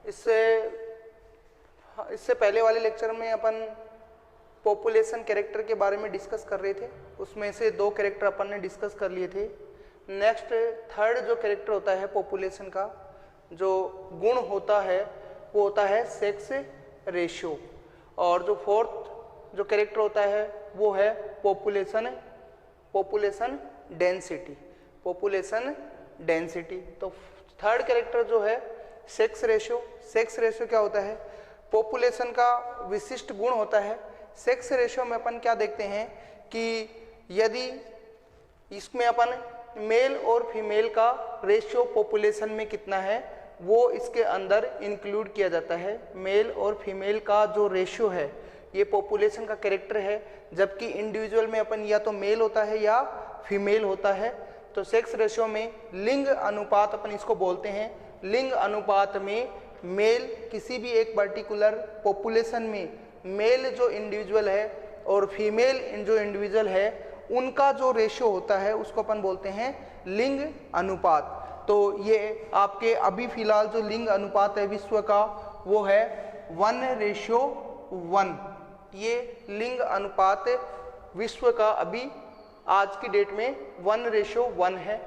इससे पहले वाले लेक्चर में अपन पॉपुलेशन कैरेक्टर के बारे में डिस्कस कर रहे थे। उसमें से 2 कैरेक्टर अपन ने डिस्कस कर लिए थे। नेक्स्ट थर्ड जो कैरेक्टर होता है पॉपुलेशन का, जो गुण होता है वो होता है सेक्स रेशियो, और जो फोर्थ जो कैरेक्टर होता है वो है पॉपुलेशन डेंसिटी। तो थर्ड कैरेक्टर जो है सेक्स रेशियो क्या होता है? पॉपुलेशन का विशिष्ट गुण होता है। सेक्स रेशियो में अपन क्या देखते हैं कि यदि इसमें अपन मेल और फीमेल का रेशियो पॉपुलेशन में कितना है वो इसके अंदर इंक्लूड किया जाता है। मेल और फीमेल का जो रेशियो है ये पॉपुलेशन का कैरेक्टर है, जबकि इंडिविजुअल में अपन या तो मेल होता है या फीमेल होता है। तो सेक्स रेशियो में लिंग अनुपात अपन इसको बोलते हैं। लिंग अनुपात में मेल किसी भी एक पर्टिकुलर पॉपुलेशन में मेल जो इंडिविजुअल है और फीमेल जो इंडिविजुअल है उनका जो रेशियो होता है उसको अपन बोलते हैं लिंग अनुपात। तो ये आपके अभी फिलहाल जो लिंग अनुपात है विश्व का वो है 1:1। ये लिंग अनुपात विश्व का अभी आज की डेट में 1:1 है।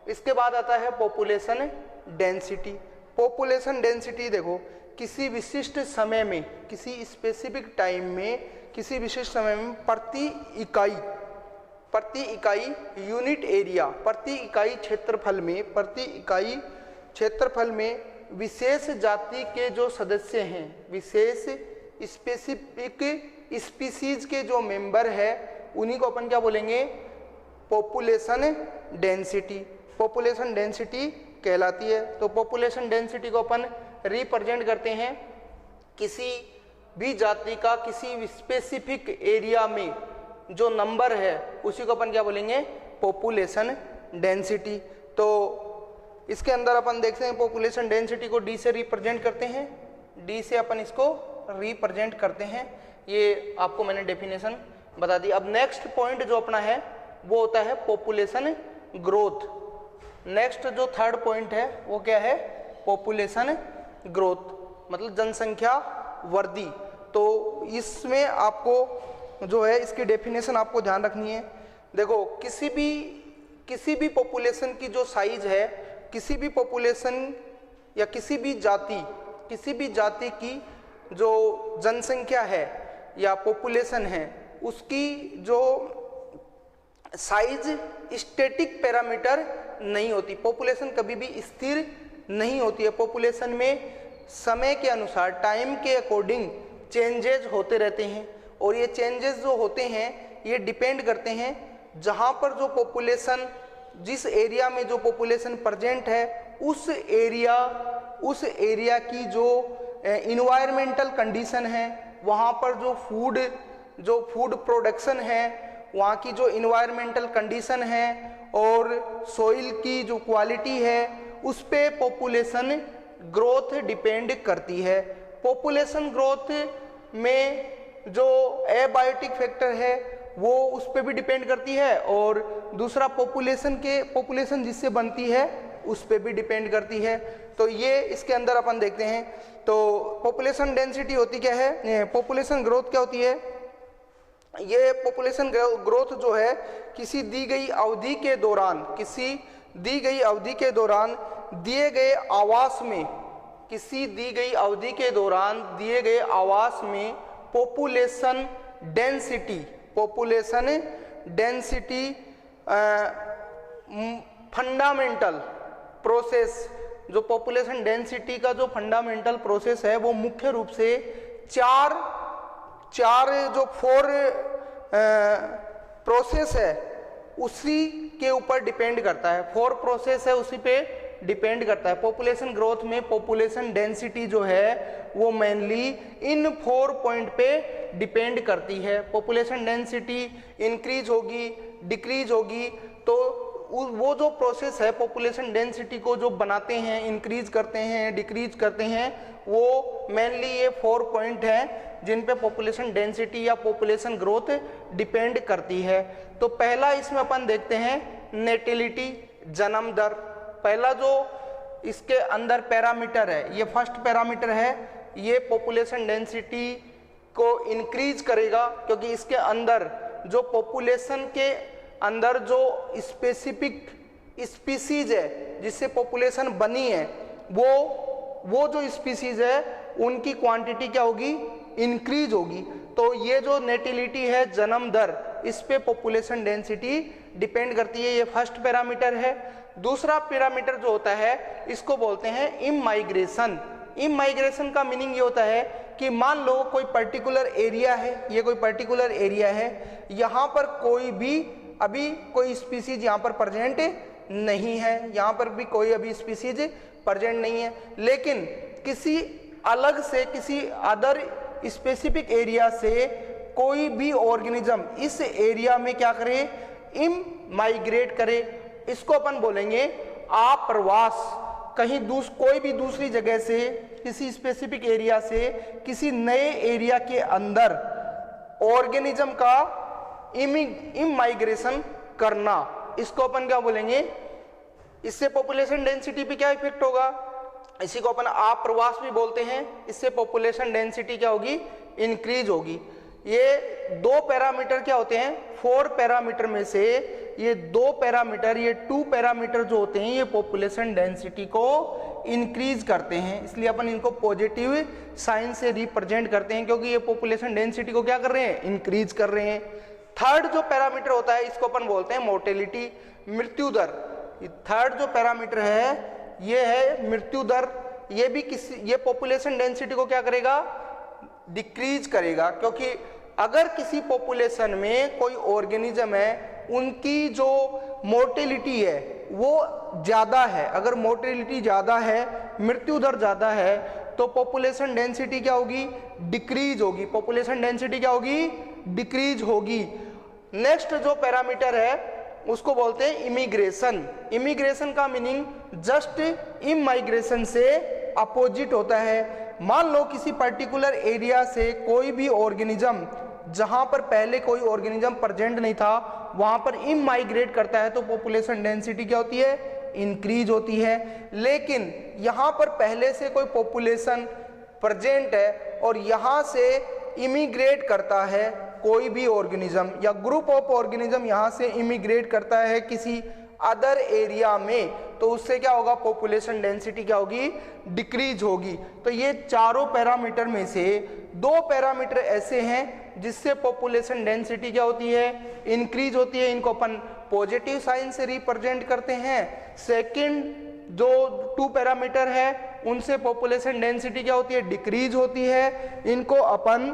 इसके बाद आता है पॉपुलेशन डेंसिटी। पॉपुलेशन डेंसिटी देखो, किसी विशिष्ट समय में, किसी स्पेसिफिक टाइम में, किसी विशिष्ट समय में प्रति इकाई यूनिट एरिया, प्रति इकाई क्षेत्रफल में विशेष जाति के जो सदस्य हैं, विशेष स्पेसिफिक स्पीसीज के जो मेंबर है उन्हीं को अपन क्या बोलेंगे? पॉपुलेशन डेंसिटी कहलाती है। तो पॉपुलेशन डेंसिटी को अपन रिप्रेजेंट करते हैं किसी भी जाति का किसी स्पेसिफिक एरिया में जो नंबर है उसी को अपन क्या बोलेंगे? Population density. तो इसके अंदर अपन देखते हैं पॉपुलेशन डेंसिटी को डी से रिप्रेजेंट करते हैं, डी से अपन इसको रिप्रेजेंट करते हैं। ये आपको मैंने डेफिनेशन बता दी। अब नेक्स्ट पॉइंट जो अपना है वो होता है पॉपुलेशन ग्रोथ। नेक्स्ट जो थर्ड पॉइंट है वो क्या है? पॉपुलेशन ग्रोथ, मतलब जनसंख्या वृद्धि। तो इसमें आपको जो है इसकी डेफिनेशन आपको ध्यान रखनी है। देखो, किसी भी पॉपुलेशन की जो साइज है, किसी भी पॉपुलेशन या किसी भी जाति की जो जनसंख्या है या पॉपुलेशन है उसकी जो साइज स्टैटिक पैरामीटर नहीं होती। पॉपुलेशन कभी भी स्थिर नहीं होती है। पॉपुलेशन में समय के अनुसार, टाइम के अकॉर्डिंग चेंजेस होते रहते हैं, और ये चेंजेस जो होते हैं ये डिपेंड करते हैं जहाँ पर जो पॉपुलेशन, जिस एरिया में जो पॉपुलेशन प्रेजेंट है उस एरिया की जो इन्वायरमेंटल कंडीशन है, वहाँ पर जो फूड प्रोडक्शन है, वहाँ की जो इन्वायरमेंटल कंडीशन है और सॉइल की जो क्वालिटी है उस पे पॉपुलेशन ग्रोथ डिपेंड करती है। पॉपुलेशन ग्रोथ में जो एबायोटिक फैक्टर है वो उस पे भी डिपेंड करती है, और दूसरा पॉपुलेशन जिससे बनती है उस पे भी डिपेंड करती है। तो ये इसके अंदर अपन देखते हैं। तो पॉपुलेशन डेंसिटी होती क्या है? पॉपुलेशन ग्रोथ क्या होती है? ये पॉपुलेशन ग्रोथ जो है किसी दी गई अवधि के दौरान दिए गए आवास में पॉपुलेशन डेंसिटी फंडामेंटल प्रोसेस, जो पॉपुलेशन डेंसिटी का जो फंडामेंटल प्रोसेस है वो मुख्य रूप से चार जो 4 प्रोसेस है उसी के ऊपर डिपेंड करता है। 4 प्रोसेस है उसी पे डिपेंड करता है। पॉपुलेशन ग्रोथ में पॉपुलेशन डेंसिटी जो है वो मेनली इन 4 पॉइंट पे डिपेंड करती है। पॉपुलेशन डेंसिटी इंक्रीज होगी, डिक्रीज होगी, तो वो जो प्रोसेस है पॉपुलेशन डेंसिटी को जो बनाते हैं, इंक्रीज करते हैं, डिक्रीज करते हैं, वो मेनली ये 4 पॉइंट हैं जिन पे पॉपुलेशन डेंसिटी या पॉपुलेशन ग्रोथ डिपेंड करती है। तो पहला इसमें अपन देखते हैं नेटिलिटी, जन्म दर। पहला जो इसके अंदर पैरामीटर है, ये फर्स्ट पैरामीटर है, ये पॉपुलेशन डेंसिटी को इंक्रीज करेगा, क्योंकि इसके अंदर जो पॉपुलेशन के अंदर जो स्पेसिफिक स्पीसीज है जिससे पॉपुलेशन बनी है, वो जो स्पीसीज है उनकी क्वांटिटी क्या होगी, इंक्रीज होगी। तो ये जो नेटिलिटी है, जन्म दर, इस पे पॉपुलेशन डेंसिटी डिपेंड करती है। ये फर्स्ट पैरामीटर है। दूसरा पैरामीटर जो होता है इसको बोलते हैं इमाइग्रेशन। इमाइग्रेशन का मीनिंग ये होता है कि मान लो कोई पर्टिकुलर एरिया है, ये कोई पर्टिकुलर एरिया है, यहाँ पर कोई भी अभी कोई स्पीसीज यहाँ पर प्रेजेंट नहीं है, यहाँ पर भी कोई अभी स्पीसीज प्रेजेंट नहीं है, लेकिन किसी अलग से, किसी अदर स्पेसिफिक एरिया से कोई भी ऑर्गेनिज्म इस एरिया में क्या करे, इमाइग्रेट करे। इसको अपन बोलेंगे आप्रवास। कहीं कोई भी दूसरी जगह से, किसी स्पेसिफिक एरिया से किसी नए एरिया के अंदर ऑर्गेनिज्म का इमाइग्रेशन करना, इसको अपन क्या बोलेंगे। इससे पॉपुलेशन डेंसिटी पे क्या इफेक्ट होगा, इसी को अपन आप्रवास भी बोलते हैं। इससे पॉपुलेशन डेंसिटी क्या होगी, इंक्रीज होगी। ये दो पैरामीटर क्या होते हैं, 4 पैरामीटर में से ये 2 पैरामीटर, ये 2 पैरामीटर जो होते हैं, ये पॉपुलेशन डेंसिटी को इंक्रीज करते हैं। इसलिए अपन इनको पॉजिटिव साइन से रिप्रेजेंट करते हैं, क्योंकि ये पॉपुलेशन डेंसिटी को क्या कर रहे हैं, इंक्रीज कर रहे हैं। थर्ड जो पैरामीटर होता है इसको अपन बोलते हैं मोर्टेलिटी, मृत्यु दर। थर्ड जो पैरामीटर है ये है मृत्यु दर। ये भी ये पॉपुलेशन डेंसिटी को क्या करेगा, डिक्रीज करेगा, क्योंकि अगर किसी पॉपुलेशन में कोई ऑर्गेनिज्म है, उनकी जो मोर्टेलिटी है वो ज्यादा है, अगर मोर्टेलिटी ज्यादा है, मृत्यु दर ज्यादा है, तो पॉपुलेशन डेंसिटी क्या होगी, डिक्रीज होगी। पॉपुलेशन डेंसिटी क्या होगी, डिक्रीज होगी। नेक्स्ट जो पैरामीटर है उसको बोलते हैं इमिग्रेशन। इमिग्रेशन का मीनिंग जस्ट इमाइग्रेशन से अपोजिट होता है। मान लो किसी पर्टिकुलर एरिया से कोई भी ऑर्गेनिज्म, जहां पर पहले कोई ऑर्गेनिज्म प्रेजेंट नहीं था, वहां पर इमाइग्रेट करता है, तो पॉपुलेशन डेंसिटी क्या होती है, इंक्रीज होती है। लेकिन यहां पर पहले से कोई पॉपुलेशन प्रेजेंट है और यहां से इमिग्रेट करता है कोई भी ऑर्गेनिज्म या ग्रुप ऑफ ऑर्गेनिज्म, यहां से इमिग्रेट करता है किसी अदर एरिया में, तो उससे क्या होगा, पॉपुलेशन डेंसिटी क्या होगी, डिक्रीज होगी। तो ये चारों पैरामीटर में से 2 पैरामीटर ऐसे हैं जिससे पॉपुलेशन डेंसिटी क्या होती है, इंक्रीज होती है। इनको अपन पॉजिटिव साइन से रिप्रेजेंट करते हैं। सेकंड जो 2 पैरामीटर है उनसे पॉपुलेशन डेंसिटी क्या होती है, डिक्रीज होती है। इनको अपन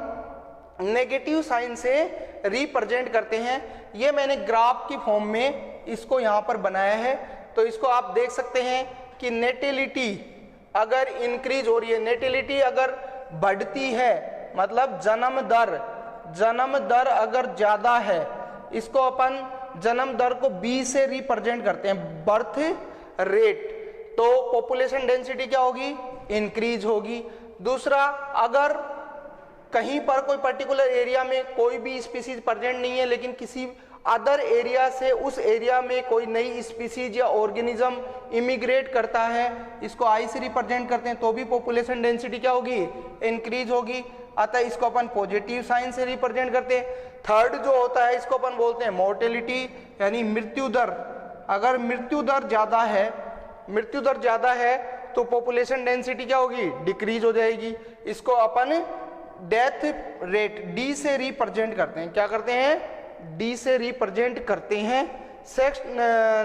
नेगेटिव साइन से रिप्रेजेंट करते हैं। ये मैंने ग्राफ की फॉर्म में इसको यहाँ पर बनाया है, तो इसको आप देख सकते हैं कि नेटिलिटी अगर इंक्रीज हो रही है, नेटिलिटी अगर बढ़ती है, मतलब जन्म दर अगर ज्यादा है, इसको अपन जन्म दर को B से रिप्रेजेंट करते हैं, बर्थ रेट, तो पॉपुलेशन डेंसिटी क्या होगी, इंक्रीज होगी। दूसरा, अगर कहीं पर कोई पर्टिकुलर एरिया में कोई भी स्पीसीज प्रेजेंट नहीं है, लेकिन किसी अदर एरिया से उस एरिया में कोई नई स्पीसीज या ऑर्गेनिज्म इमिग्रेट करता है, इसको I से रिप्रेजेंट करते हैं, तो भी पॉपुलेशन डेंसिटी क्या होगी, इंक्रीज होगी। अतः इसको अपन पॉजिटिव साइन से रिप्रेजेंट करते हैं। थर्ड जो होता है इसको अपन बोलते हैं मोर्टेलिटी, यानी मृत्यु दर। अगर मृत्यु दर ज्यादा है तो पॉपुलेशन डेंसिटी क्या होगी, डिक्रीज हो जाएगी। इसको अपन डेथ रेट D से रिप्रेजेंट करते हैं। क्या करते हैं, D से रिप्रेजेंट करते हैं।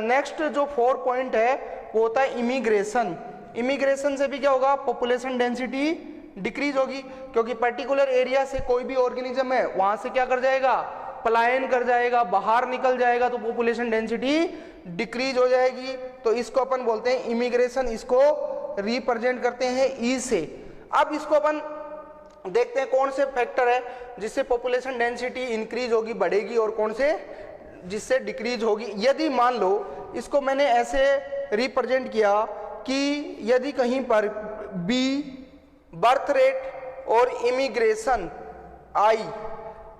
नेक्स्ट जो 4 पॉइंट है वो होता है इमिग्रेशन। इमिग्रेशन से भी क्या होगा, पॉपुलेशन डेंसिटी डिक्रीज होगी, क्योंकि पर्टिकुलर एरिया से कोई भी ऑर्गेनिज्म है वहां से क्या कर जाएगा, पलायन कर जाएगा, बाहर निकल जाएगा, तो पॉपुलेशन डेंसिटी डिक्रीज हो जाएगी। तो इसको अपन बोलते हैं इमिग्रेशन, इसको रिप्रेजेंट करते हैं E से। अब इसको अपन देखते हैं कौन से फैक्टर है जिससे पॉपुलेशन डेंसिटी इंक्रीज होगी, बढ़ेगी, और कौन से जिससे डिक्रीज होगी। यदि मान लो इसको मैंने ऐसे रिप्रेजेंट किया कि यदि कहीं पर B बर्थ रेट और इमिग्रेशन I,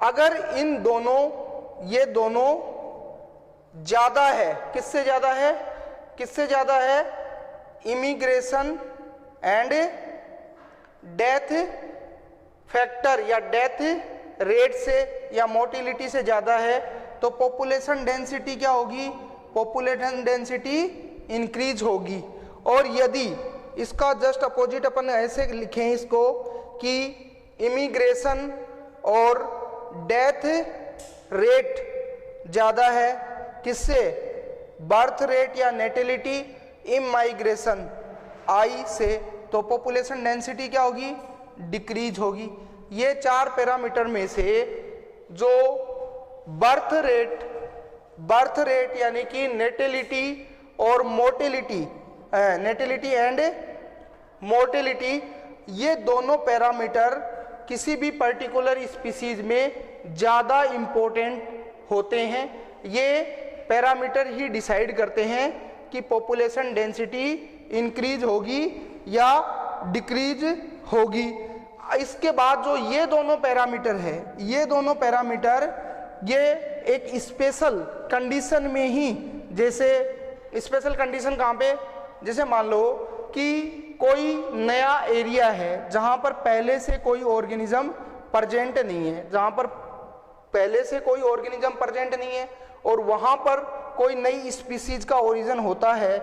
अगर इन दोनों, ये दोनों ज्यादा है, किससे ज्यादा है, इमिग्रेशन एंड डेथ फैक्टर या डेथ रेट से या मोटिलिटी से ज़्यादा है तो पॉपुलेशन डेंसिटी क्या होगी, पॉपुलेशन डेंसिटी इंक्रीज होगी। और यदि इसका जस्ट अपोजिट अपन ऐसे लिखें इसको कि इमिग्रेशन और डेथ रेट ज़्यादा है, किससे, बर्थ रेट या नेटिलिटी इमाइग्रेशन आई से, तो पॉपुलेशन डेंसिटी क्या होगी, डिक्रीज होगी। ये 4 पैरामीटर में से जो बर्थ रेट यानी कि नेटिलिटी और मोर्टेलिटी, नेटिलिटी एंड मोर्टेलिटी, ये दोनों पैरामीटर किसी भी पर्टिकुलर स्पीसीज में ज़्यादा इम्पोर्टेंट होते हैं। ये पैरामीटर ही डिसाइड करते हैं कि पॉपुलेशन डेंसिटी इंक्रीज होगी या डिक्रीज होगी। इसके बाद जो ये दोनों पैरामीटर है, ये दोनों पैरामीटर ये एक स्पेशल कंडीशन में ही, जैसे स्पेशल कंडीशन कहाँ पे, जैसे मान लो कि कोई नया एरिया है जहाँ पर पहले से कोई ऑर्गेनिज्म प्रेजेंट नहीं है, जहाँ पर पहले से कोई ऑर्गेनिज्म प्रेजेंट नहीं है और वहाँ पर कोई नई स्पीसीज का ओरिजिन होता है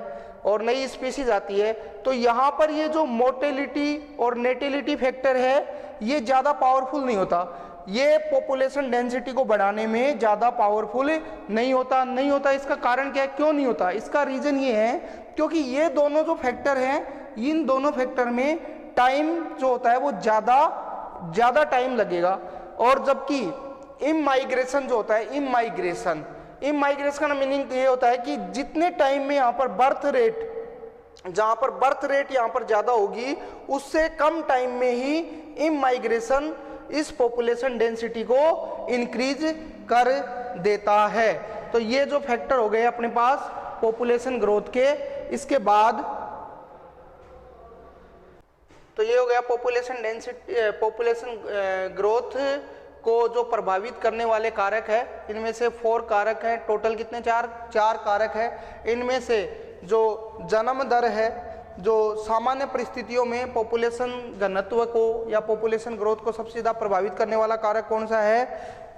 और नई स्पीसीज आती है, तो यहाँ पर ये जो मोर्टेलिटी और नेटिलिटी फैक्टर है ये ज़्यादा पावरफुल नहीं होता, ये पॉपुलेशन डेंसिटी को बढ़ाने में ज़्यादा पावरफुल नहीं होता। इसका कारण क्या है, क्यों नहीं होता, इसका रीज़न ये है क्योंकि ये दोनों जो फैक्टर हैं, इन दोनों फैक्टर में टाइम जो होता है वो ज़्यादा टाइम लगेगा। और जबकि इमाइग्रेशन जो होता है, इमाइग्रेशन का मीनिंग ये होता है कि जितने टाइम में यहाँ पर बर्थ रेट यहाँ पर ज़्यादा होगी, उससे कम टाइम में ही इमाइग्रेशन इस पॉपुलेशन डेंसिटी को इंक्रीज कर देता है। तो ये जो फैक्टर हो गए अपने पास पॉपुलेशन ग्रोथ के। इसके बाद तो ये हो गया पॉपुलेशन डेंसिटी, पॉपुलेशन ग्रोथ को जो प्रभावित करने वाले कारक है, इनमें से 4 कारक हैं, टोटल कितने, 4 कारक है। इनमें से जो जन्म दर है, जो सामान्य परिस्थितियों में पॉपुलेशन घनत्व को या पॉपुलेशन ग्रोथ को सबसे ज़्यादा प्रभावित करने वाला कारक कौन सा है,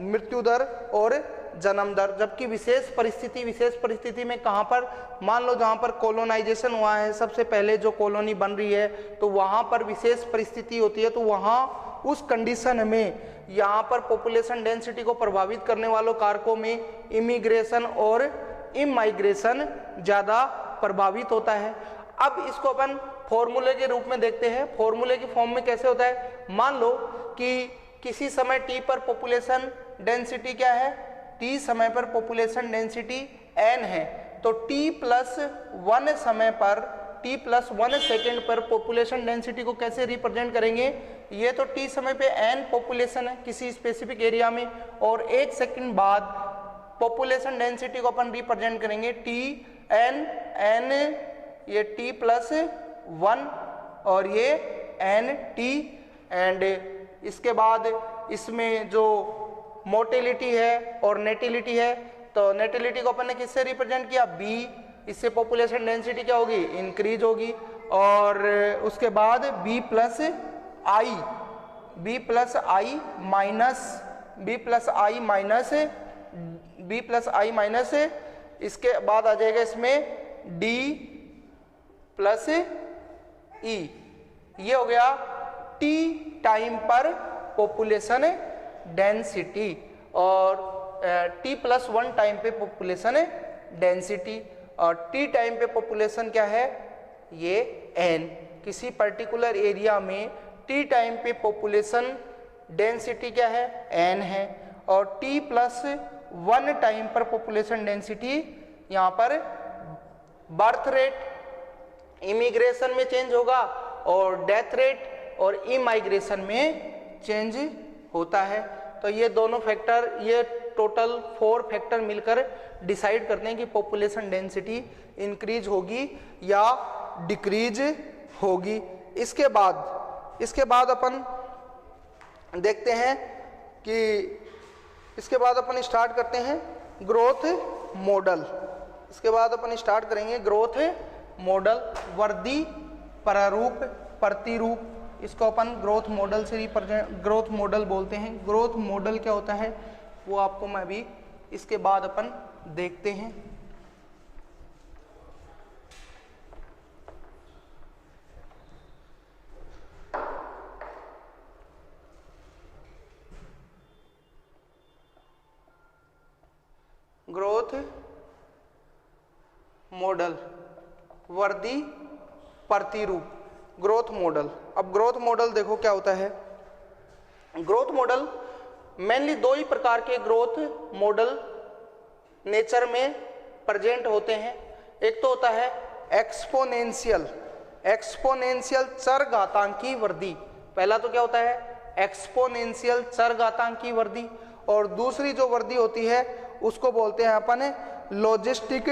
मृत्यु दर और जन्म दर। जबकि विशेष परिस्थिति में कहाँ पर, मान लो जहाँ पर कॉलोनाइजेशन हुआ है, सबसे पहले जो कॉलोनी बन रही है, तो वहाँ पर विशेष परिस्थिति होती है, तो वहाँ उस कंडीशन में यहाँ पर पॉपुलेशन डेंसिटी को प्रभावित करने वालों कारकों में इमिग्रेशन और इमाइग्रेशन ज़्यादा प्रभावित होता है। अब इसको अपन फॉर्मूले के रूप में देखते हैं। फॉर्मूले की फॉर्म में कैसे होता है, मान लो कि किसी समय t पर पॉपुलेशन डेंसिटी क्या है, t समय पर पॉपुलेशन डेंसिटी n है, तो t+1 समय पर, t+1 सेकेंड पर पॉपुलेशन डेंसिटी को कैसे रिप्रेजेंट करेंगे, ये तो t समय पे n पॉपुलेशन है किसी स्पेसिफिक एरिया में, और 1 सेकेंड बाद पॉपुलेशन डेंसिटी को अपन रिप्रेजेंट करेंगे n, ये t+1 और ये nt, एंड इसके बाद इसमें जो मोर्टेलिटी है और नेटिलिटी है, तो नेटिलिटी को अपन ने किससे रिप्रेजेंट किया, b, इससे पॉपुलेशन डेंसिटी क्या होगी, इंक्रीज होगी। और उसके बाद b+i माइनस, इसके बाद आ जाएगा इसमें d+e, ये हो गया t टाइम पर पॉपुलेशन डेंसिटी, और t+1 टाइम पे पॉपुलेशन डेंसिटी, और t टाइम पे पॉपुलेशन क्या है, ये n। किसी पर्टिकुलर एरिया में t टाइम पे पॉपुलेशन डेंसिटी क्या है, n है, और t+1 टाइम पर पॉपुलेशन डेंसिटी यहाँ पर बर्थ रेट इमिग्रेशन में चेंज होगा और डेथ रेट और इमाइग्रेशन में चेंज होता है। तो ये दोनों फैक्टर, ये टोटल 4 फैक्टर मिलकर डिसाइड करते हैं कि पॉपुलेशन डेंसिटी इंक्रीज होगी या डिक्रीज होगी। इसके बाद अपन देखते हैं कि इसके बाद अपन स्टार्ट करते हैं ग्रोथ मॉडल। इसके बाद अपन स्टार्ट करेंगे ग्रोथ मॉडल, वर्दी, प्रारूप, प्रतिरूप, इसको अपन ग्रोथ मॉडल से रिप्रेजेंट, ग्रोथ मॉडल बोलते हैं। ग्रोथ मॉडल क्या होता है वो आपको मैं अभी इसके बाद अपन देखते हैं। ग्रोथ मॉडल, वर्दी, प्रतिरूप, ग्रोथ मॉडल। अब ग्रोथ मॉडल देखो क्या होता है। ग्रोथ मॉडल मेनली दो ही प्रकार के ग्रोथ मॉडल नेचर में प्रेजेंट होते हैं। एक तो होता है एक्सपोनेंशियल, एक्सपोनेंशियल चरघातांकी वृद्धि। पहला तो क्या होता है एक्सपोनेंशियल चरघातांकी वृद्धि, और दूसरी जो वृद्धि होती है उसको बोलते हैं अपन लॉजिस्टिक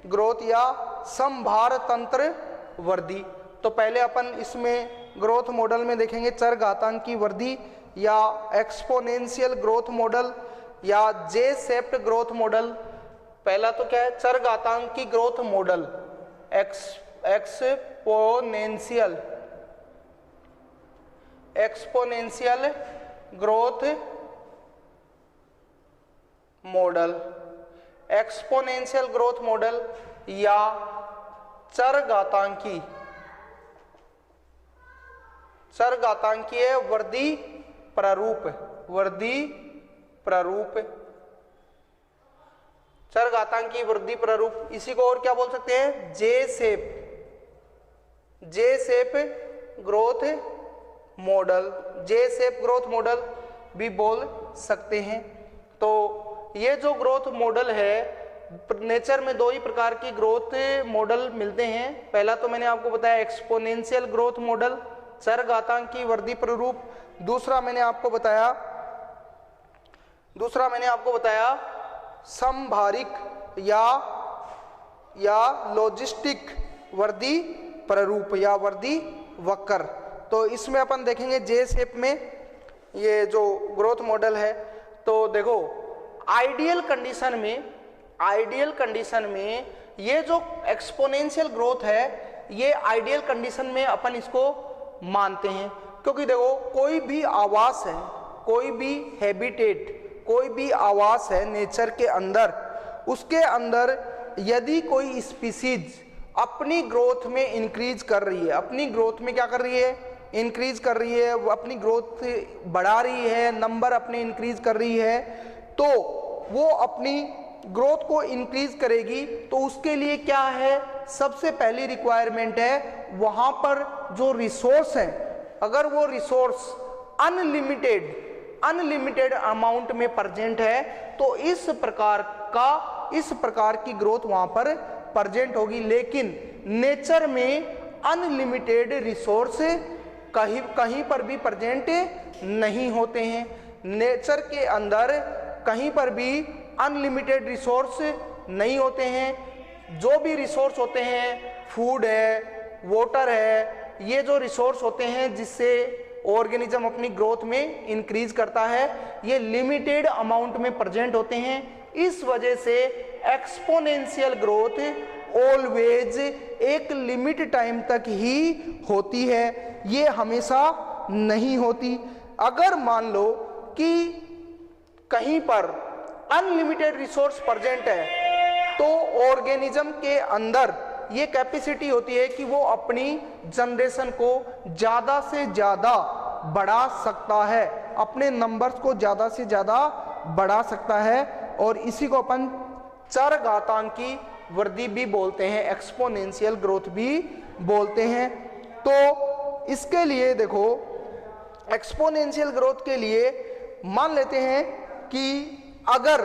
ग्रोथ या संभार तंत्र वृद्धि। तो पहले अपन इसमें ग्रोथ मॉडल में देखेंगे चरघातांकी वृद्धि या एक्सपोनेंशियल ग्रोथ मॉडल या जे शेप्ड ग्रोथ मॉडल। पहला तो क्या है चरघातांकी growth model, exponential growth model, exponential growth model या चरघातांकीय वृद्धि प्रारूप, वृद्धि प्रारूप, चरघातांकी वृद्धि प्रारूप। इसी को और क्या बोल सकते हैं जे शेप ग्रोथ मॉडल, जे शेप ग्रोथ मॉडल भी बोल सकते हैं। तो ये जो ग्रोथ मॉडल है, नेचर में दो ही प्रकार की ग्रोथ मॉडल मिलते हैं। पहला तो मैंने आपको बताया एक्सपोनेंशियल ग्रोथ मॉडल, चरघातांकी वृद्धि प्रारूप। दूसरा मैंने आपको बताया संभारिक या लॉजिस्टिक वृद्धि प्रारूप या वृद्धि वक्र। तो इसमें अपन देखेंगे जे शेप में ये जो ग्रोथ मॉडल है। तो देखो आइडियल कंडीशन में ये जो एक्सपोनेंशियल ग्रोथ है, ये आइडियल कंडीशन में अपन इसको मानते हैं, क्योंकि देखो कोई भी आवास है, कोई भी हैबिटेट, कोई भी आवास है नेचर के अंदर, उसके अंदर यदि कोई स्पीसीज अपनी ग्रोथ में इंक्रीज कर रही है, अपनी ग्रोथ में क्या कर रही है इंक्रीज कर रही है, वो अपनी ग्रोथ बढ़ा रही है, नंबर अपने इंक्रीज कर रही है, तो वो अपनी ग्रोथ को इंक्रीज करेगी। तो उसके लिए क्या है सबसे पहली रिक्वायरमेंट है वहां पर जो रिसोर्स है, अगर वो रिसोर्स अनलिमिटेड अमाउंट में प्रेजेंट है तो इस प्रकार की ग्रोथ वहां पर प्रेजेंट होगी। लेकिन नेचर में अनलिमिटेड रिसोर्स कहीं पर भी प्रेजेंट नहीं होते हैं। नेचर के अंदर कहीं पर भी अनलिमिटेड रिसोर्स नहीं होते हैं। जो भी रिसोर्स होते हैं, फूड है, वाटर है, ये जो रिसोर्स होते हैं जिससे ऑर्गेनिज्म अपनी ग्रोथ में इंक्रीज करता है, ये लिमिटेड अमाउंट में प्रेजेंट होते हैं। इस वजह से एक्सपोनेंशियल ग्रोथ ऑलवेज एक लिमिट टाइम तक ही होती है, ये हमेशा नहीं होती। अगर मान लो कि कहीं पर अनलिमिटेड रिसोर्स प्रेजेंट है तो ऑर्गेनिज्म के अंदर ये कैपेसिटी होती है कि वो अपनी जनरेशन को ज्यादा से ज्यादा बढ़ा सकता है, अपने नंबर्स को ज्यादा से ज्यादा बढ़ा सकता है, और इसी को अपन चरघातांकी वृद्धि भी बोलते हैं, एक्सपोनेंशियल ग्रोथ भी बोलते हैं। तो इसके लिए देखो एक्सपोनेंशियल ग्रोथ के लिए मान लेते हैं कि अगर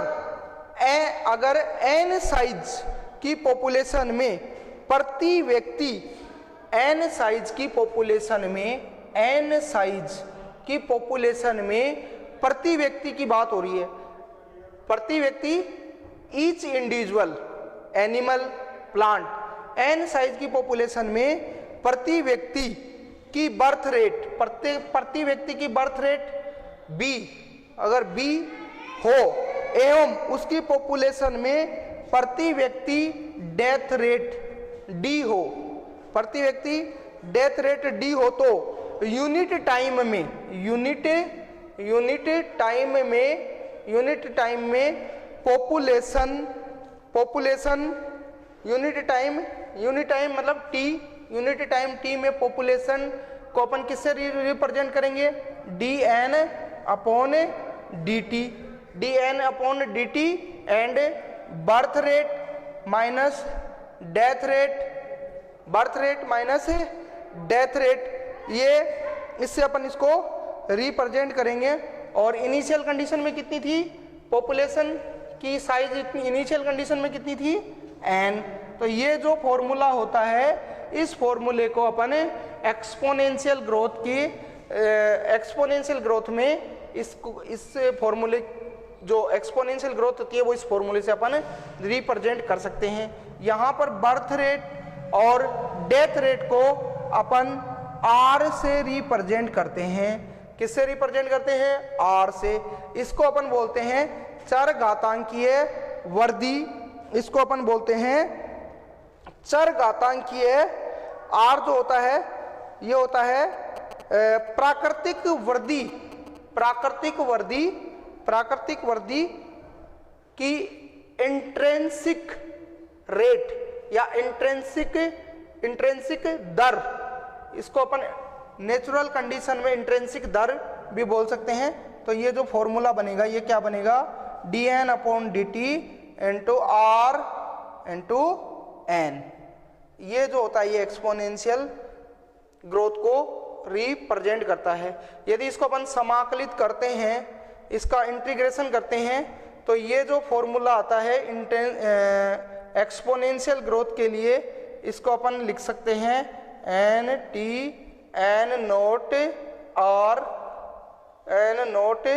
n साइज की पॉपुलेशन में प्रति व्यक्ति n साइज की पॉपुलेशन में प्रति व्यक्ति की बात हो रही है, प्रति व्यक्ति each individual animal plant, n size की पॉपुलेशन में प्रति व्यक्ति की बर्थ रेट, प्रति व्यक्ति की बर्थ रेट b, अगर b हो एवं उसकी पॉपुलेशन में प्रति व्यक्ति डेथ रेट डी हो, प्रति व्यक्ति डेथ रेट डी हो तो यूनिट टाइम में पॉपुलेशन यूनिट टाइम मतलब टी, यूनिट टाइम टी में पॉपुलेशन को अपन किससे रिप्रेजेंट करेंगे, D N upon D T and birth rate minus death rate, ये इससे अपन इसको रिप्रेजेंट करेंगे। और इनिशियल कंडीशन में कितनी थी पॉपुलेशन की साइज, इतनी इनिशियल कंडीशन में कितनी थी एन। तो ये जो फॉर्मूला होता है, इस फॉर्मूले को अपन एक्सपोनेंशियल ग्रोथ में इस फॉर्मूले जो एक्सपोनेंशियल ग्रोथ होती है वो इस फॉर्मूले से अपन रिप्रेजेंट कर सकते हैं। यहाँ पर बर्थ रेट और डेथ रेट को अपन आर से रिप्रेजेंट करते हैं। किससे रिप्रेजेंट करते हैं, आर से। इसको अपन बोलते हैं चरघातांकीय वृद्धि, इसको अपन बोलते हैं चरघातांकीय। आर जो होता है ये होता है प्राकृतिक वृद्धि की इंट्रिंसिक रेट या इंट्रिंसिक दर, इसको अपन नेचुरल कंडीशन में इंट्रिंसिक दर भी बोल सकते हैं। तो ये जो फॉर्मूला बनेगा ये क्या बनेगा, D N upon D T into R into N. ये जो होता है ये एक्सपोनेंशियल ग्रोथ को रिप्रेजेंट करता है। यदि इसको अपन समाकलित करते हैं, इसका इंटीग्रेशन करते हैं, तो ये जो फॉर्मूला आता है एक्सपोनेंशियल ग्रोथ के लिए, इसको अपन लिख सकते हैं N T N naught R N naught,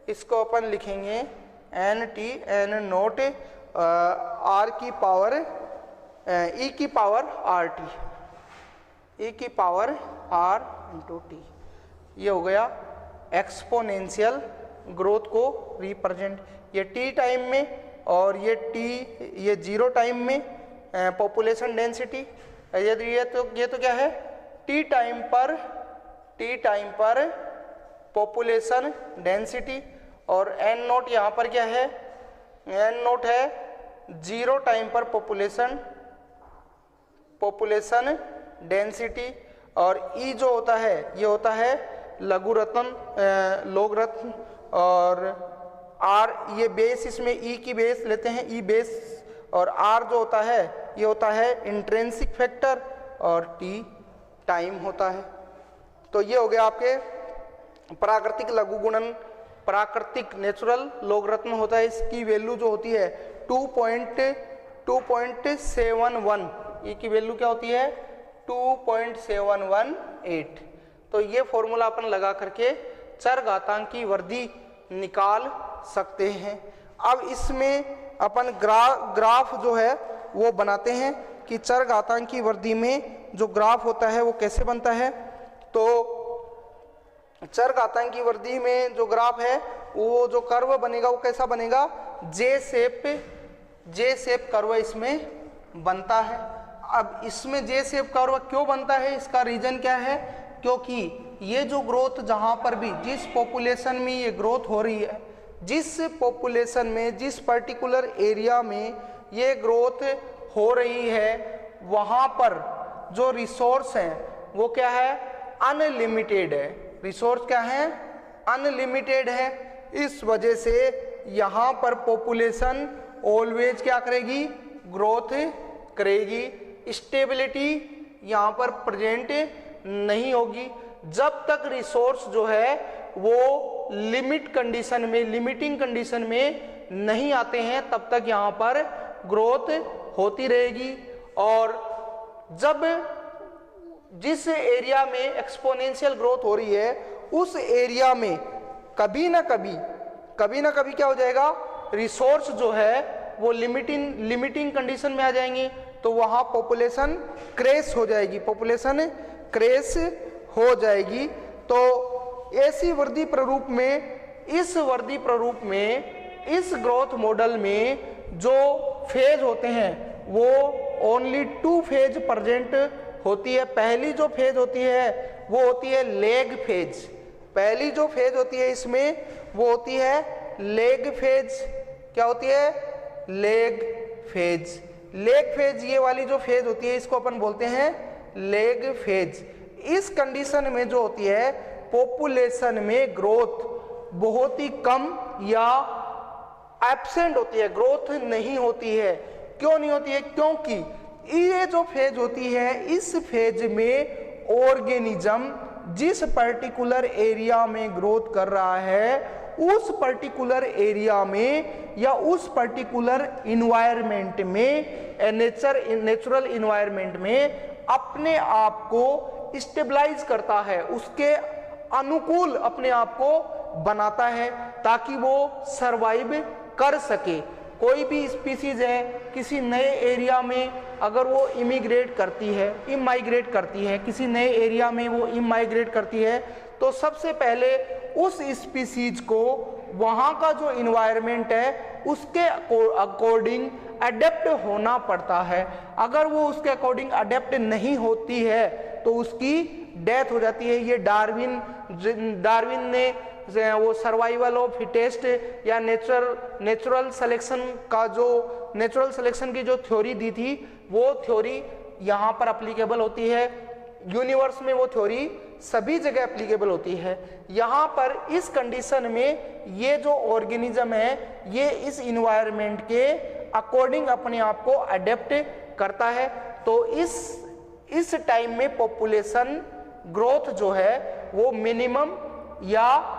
इसको अपन लिखेंगे N T N naught R की पावर ई की पावर आर टी, ई की पावर आर इंटू टी। ये हो गया एक्सपोनेंशियल ग्रोथ को रिप्रेजेंट। ये टी टाइम में और ये जीरो टाइम में पॉपुलेशन डेंसिटी। यदि ये तो क्या है, टी टाइम पर पॉपुलेशन डेंसिटी, और एन नोट यहाँ पर क्या है, एन नोट है जीरो टाइम पर पॉपुलेशन डेंसिटी, और ई जो होता है ये होता है लोगरिथम, और आर ये बेस, इसमें ई की बेस लेते हैं, ई बेस, और आर जो होता है ये होता है इंट्रिंसिक फैक्टर, और टी टाइम होता है। तो ये हो गया आपके प्राकृतिक लघुगुणन, प्राकृतिक नेचुरल लोगरिथम होता है, इसकी वैल्यू जो होती है 2.71, ई की वैल्यू क्या होती है 2.718। तो ये फॉर्मूला अपन लगा करके चरघातांक की वृद्धि निकाल सकते हैं। अब इसमें अपन ग्राफ जो है वो बनाते हैं कि चरघातांक की वृद्धि में जो ग्राफ होता है वो कैसे बनता है। तो चरघातांक की वृद्धि में जो ग्राफ है वो जो कर्व बनेगा वो कैसा बनेगा, जे शेप कर्व इसमें बनता है। अब इसमें जे शेप कर्व क्यों बनता है, इसका रीजन क्या है, क्योंकि ये जो ग्रोथ जहां पर भी जिस पॉपुलेशन में ये ग्रोथ हो रही है, जिस पॉपुलेशन में जिस पर्टिकुलर एरिया में ये ग्रोथ हो रही है, वहां पर जो रिसोर्स है वो क्या है, अनलिमिटेड है। रिसोर्स क्या है, अनलिमिटेड है। इस वजह से यहाँ पर पॉपुलेशन ऑलवेज क्या करेगी, ग्रोथ करेगी। स्टेबिलिटी यहाँ पर प्रेजेंट नहीं होगी जब तक रिसोर्स जो है वो लिमिटिंग कंडीशन में नहीं आते हैं, तब तक यहाँ पर ग्रोथ होती रहेगी। और जब जिस एरिया में एक्सपोनेंशियल ग्रोथ हो रही है उस एरिया में कभी ना कभी क्या हो जाएगा, रिसोर्स जो है वो लिमिटिंग कंडीशन में आ जाएंगे, तो वहां पॉपुलेशन क्रैश हो जाएगी। तो ऐसी वृद्धि प्ररूप में इस ग्रोथ मॉडल में जो फेज होते हैं वो ओनली 2 फेज प्रेजेंट होती है। पहली जो फेज होती है वो होती है लेग फेज। पहली जो फेज होती है इसमें वो होती है लेग फेज। क्या होती है? Lag phase. लेग फेज, ये वाली जो फेज होती है इसको अपन बोलते हैं लेग फेज। इस कंडीशन में जो होती है पॉपुलेशन में ग्रोथ बहुत ही कम या एब्सेंट होती है, ग्रोथ नहीं होती है। क्यों नहीं होती है? क्योंकि ये जो फेज होती है इस फेज में ऑर्गेनिज्म जिस पर्टिकुलर एरिया में ग्रोथ कर रहा है उस पर्टिकुलर एरिया में या उस पर्टिकुलर इन्वायरमेंट में, नेचुरल इन्वायरमेंट में अपने आप को स्टेबलाइज करता है, उसके अनुकूल अपने आप को बनाता है ताकि वो सरवाइव कर सके। कोई भी स्पीसीज है किसी नए एरिया में अगर वो इमिग्रेट करती है, इमाइग्रेट करती है, किसी नए एरिया में वो इमाइग्रेट करती है तो सबसे पहले उस स्पीसीज को वहाँ का जो इन्वायरमेंट है उसके अकॉर्डिंग अडेप्ट होना पड़ता है। अगर वो उसके अकॉर्डिंग अडेप्ट नहीं होती है तो उसकी डेथ हो जाती है। ये डार्विन ने वो सर्वाइवल ऑफ फिटेस्ट या नेचुरल सिलेक्शन की जो थ्योरी दी थी वो थ्योरी यहाँ पर अप्लीकेबल होती है। यूनिवर्स में वो थ्योरी सभी जगह एप्लीकेबल होती है। यहाँ पर इस कंडीशन में ये जो ऑर्गेनिज्म है ये इस इन्वायरमेंट के अकॉर्डिंग अपने आप को अडेप्ट करता है। तो इस टाइम में पॉपुलेशन ग्रोथ जो है वो मिनिमम या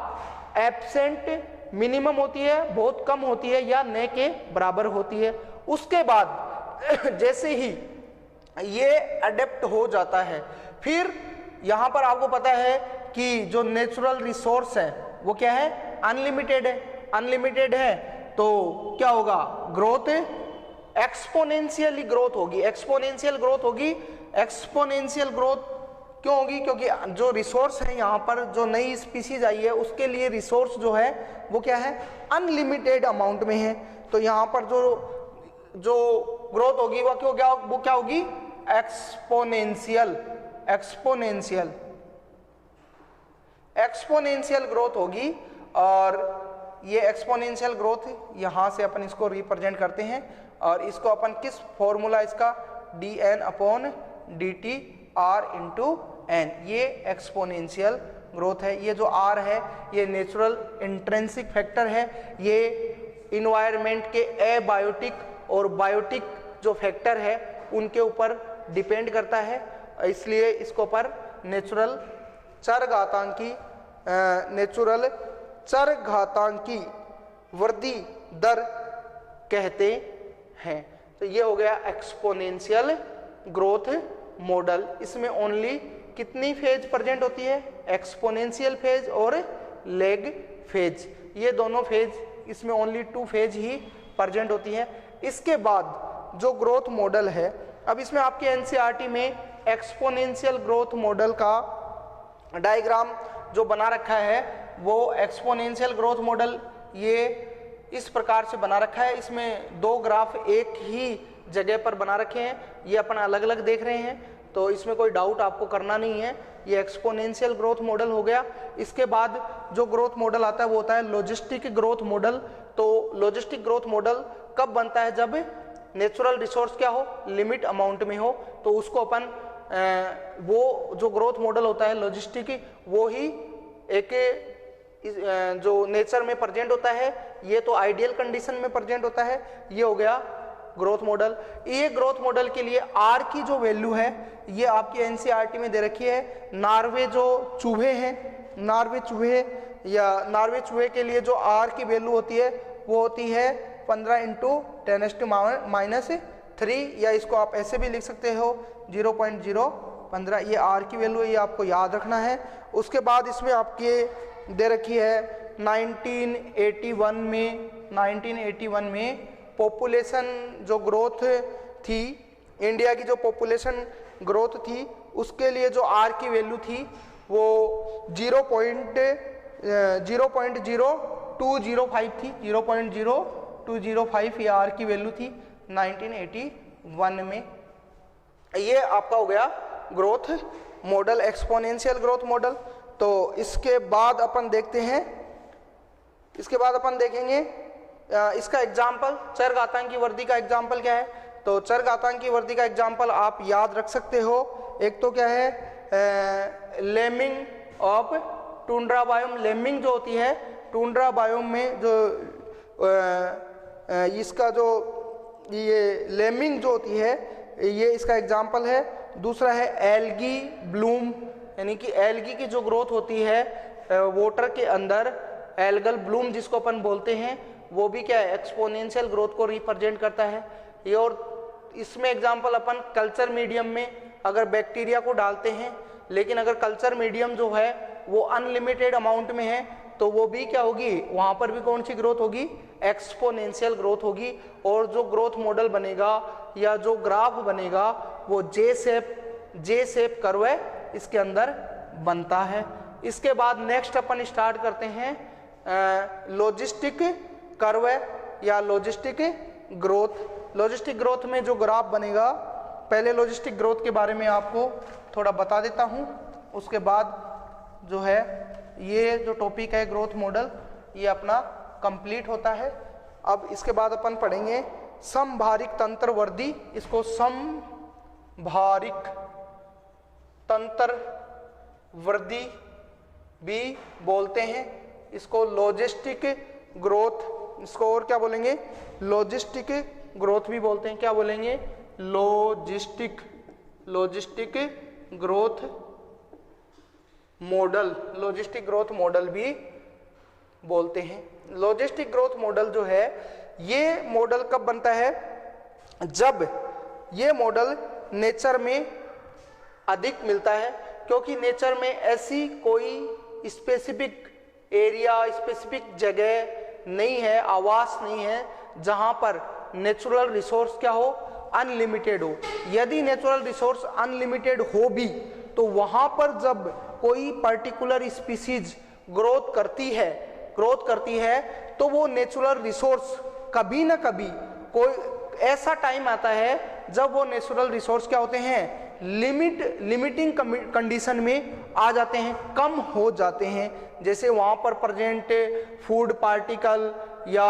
एब्सेंट, मिनिमम होती है, बहुत कम होती है या न के बराबर होती है। उसके बाद जैसे ही ये अडेप्ट हो जाता है फिर यहाँ पर आपको पता है कि जो नेचुरल रिसोर्स है वो क्या है? अनलिमिटेड है। अनलिमिटेड है तो क्या होगा? ग्रोथ एक्सपोनेंशियली ग्रोथ होगी। एक्सपोनेंशियल ग्रोथ होगी। एक्सपोनेंशियल ग्रोथ क्यों होगी? क्योंकि जो रिसोर्स है यहाँ पर जो नई स्पीसीज आई है उसके लिए रिसोर्स जो है वो क्या है? अनलिमिटेड अमाउंट में है। तो यहाँ पर जो ग्रोथ होगी वो क्या होगी? एक्सपोनेंशियल ग्रोथ होगी। और ये एक्सपोनेंशियल ग्रोथ यहाँ से अपन इसको रिप्रेजेंट करते हैं और इसको अपन किस फॉर्मूला इसका dn/dt r/n, ये एक्सपोनेंशियल ग्रोथ है। ये जो r है ये नेचुरल इंट्रिंसिक फैक्टर है। ये इन्वायरमेंट के एबायोटिक और बायोटिक जो फैक्टर है उनके ऊपर डिपेंड करता है, इसलिए इसको पर नेचुरल चरघातांकी वृद्धि दर कहते हैं। तो ये हो गया एक्सपोनेंशियल ग्रोथ मॉडल। इसमें ओनली कितनी फेज प्रेजेंट होती है? एक्सपोनेंशियल फेज और लेग फेज, ये दोनों फेज, इसमें ओनली 2 फेज ही प्रेजेंट होती है। इसके बाद जो ग्रोथ मॉडल है, अब इसमें आपके एनसीईआरटी में एक्सपोनेंशियल ग्रोथ मॉडल का डायग्राम जो बना रखा है वो एक्सपोनेंशियल ग्रोथ मॉडल ये इस प्रकार से बना रखा है। इसमें 2 ग्राफ एक ही जगह पर बना रखे हैं, ये अपन अलग अलग देख रहे हैं तो इसमें कोई डाउट आपको करना नहीं है। ये एक्सपोनेंशियल ग्रोथ मॉडल हो गया। इसके बाद जो ग्रोथ मॉडल आता है वो होता है लॉजिस्टिक ग्रोथ मॉडल। तो लॉजिस्टिक ग्रोथ मॉडल कब बनता है? जब नेचुरल रिसोर्स क्या हो? लिमिट अमाउंट में हो। तो उसको अपन वो जो ग्रोथ मॉडल होता है लॉजिस्टिक, वो ही एक जो नेचर में प्रेजेंट होता है, ये तो आइडियल कंडीशन में प्रेजेंट होता है। ये हो गया ग्रोथ मॉडल। ये ग्रोथ मॉडल के लिए आर की जो वैल्यू है ये आपकी एनसीईआरटी में दे रखी है। नार्वे जो चूहे हैं, नार्वे चूहे के लिए जो आर की वैल्यू होती है वो होती है 15 × 10⁻³ या इसको आप ऐसे भी लिख सकते हो 0.015। ये आर की वैल्यू है, ये आपको याद रखना है। उसके बाद इसमें आपके दे रखी है 1981 में पॉपुलेशन जो ग्रोथ थी, इंडिया की जो पॉपुलेशन ग्रोथ थी उसके लिए जो आर की वैल्यू थी वो 0.0205 थी। 0.0205 ये आर की वैल्यू थी 1981 में। ये आपका हो गया growth model, exponential growth model. तो इसके बाद अपन देखते हैं, इसके बाद अपन देखेंगे इसका एग्जाम्पल, चरघातांकी वृद्धि का एग्जाम्पल क्या है। तो चरघातांकी वृद्धि का एग्जाम्पल आप याद रख सकते हो, एक तो क्या है लेमिंग ऑफ टुंड्रा बायोम। लेमिंग जो होती है टुंड्रा बायोम में जो इसका जो ये लेमिंग जो होती है ये इसका एग्जाम्पल है। दूसरा है एल्गी ब्लूम, यानी कि एल्गी की जो ग्रोथ होती है वाटर के अंदर, एल्गल ब्लूम जिसको अपन बोलते हैं, वो भी क्या है एक्सपोनेंशियल ग्रोथ को रिप्रेजेंट करता है ये। और इसमें एग्जाम्पल अपन कल्चर मीडियम में अगर बैक्टीरिया को डालते हैं, लेकिन अगर कल्चर मीडियम जो है वो अनलिमिटेड अमाउंट में है तो वो भी क्या होगी, वहाँ पर भी कौन सी ग्रोथ होगी, एक्सपोनेंशियल ग्रोथ होगी। और जो ग्रोथ मॉडल बनेगा या जो ग्राफ बनेगा वो जे शेप कर्व है इसके अंदर बनता है। इसके बाद नेक्स्ट अपन स्टार्ट करते हैं लॉजिस्टिक कर्व या लॉजिस्टिक ग्रोथ। लॉजिस्टिक ग्रोथ में जो ग्राफ बनेगा, पहले लॉजिस्टिक ग्रोथ के बारे में आपको थोड़ा बता देता हूं, उसके बाद जो है ये जो टॉपिक है ग्रोथ मॉडल ये अपना कंप्लीट होता है। अब इसके बाद अपन पढ़ेंगे समभारिक तंत्र वृद्धि, इसको समभारिक तंत्र वृद्धि भी बोलते हैं, इसको लॉजिस्टिक ग्रोथ, इसको और क्या बोलेंगे, लॉजिस्टिक ग्रोथ भी बोलते हैं। क्या बोलेंगे, logistic growth model, logistic growth model भी बोलते हैं। लॉजिस्टिक ग्रोथ मॉडल जो है ये मॉडल कब बनता है, जब ये मॉडल नेचर में अधिक मिलता है, क्योंकि नेचर में ऐसी कोई स्पेसिफिक एरिया, स्पेसिफिक जगह नहीं है, आवास नहीं है जहां पर नेचुरल रिसोर्स क्या हो, अनलिमिटेड हो। यदि नेचुरल रिसोर्स अनलिमिटेड हो भी तो वहां पर जब कोई पर्टिकुलर स्पीसीज ग्रोथ करती है तो वो नेचुरल रिसोर्स कभी ना कभी कोई ऐसा टाइम आता है जब वो नेचुरल रिसोर्स क्या होते हैं, लिमिटिंग कंडीशन में आ जाते हैं, कम हो जाते हैं। जैसे वहाँ पर प्रेजेंट फूड पार्टिकल या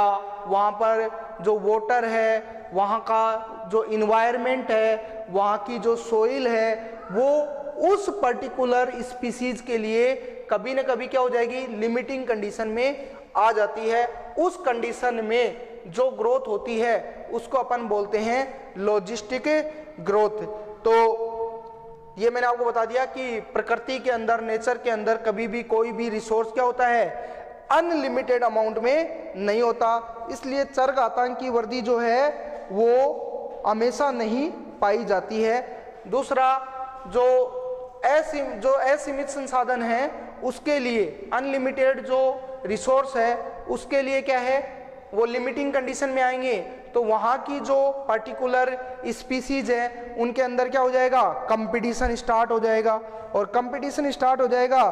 वहाँ पर जो वाटर है, वहाँ का जो इन्वायरमेंट है, वहाँ की जो सोइल है, वो उस पर्टिकुलर स्पीसीज के लिए कभी ना कभी क्या हो जाएगी, लिमिटिंग कंडीशन में आ जाती है। उस कंडीशन में जो ग्रोथ होती है उसको अपन बोलते हैं लॉजिस्टिक ग्रोथ। तो ये मैंने आपको बता दिया कि प्रकृति के अंदर, नेचर के अंदर कभी भी कोई भी रिसोर्स क्या होता है, अनलिमिटेड अमाउंट में नहीं होता, इसलिए चरघातांकी वृद्धि जो है वो हमेशा नहीं पाई जाती है। दूसरा जो असीमित संसाधन है उसके लिए, अनलिमिटेड जो रिसोर्स है उसके लिए क्या है, वो लिमिटिंग कंडीशन में आएंगे तो वहाँ की जो पर्टिकुलर स्पीसीज है उनके अंदर क्या हो जाएगा, कंपटीशन स्टार्ट हो जाएगा। और कंपटीशन स्टार्ट हो जाएगा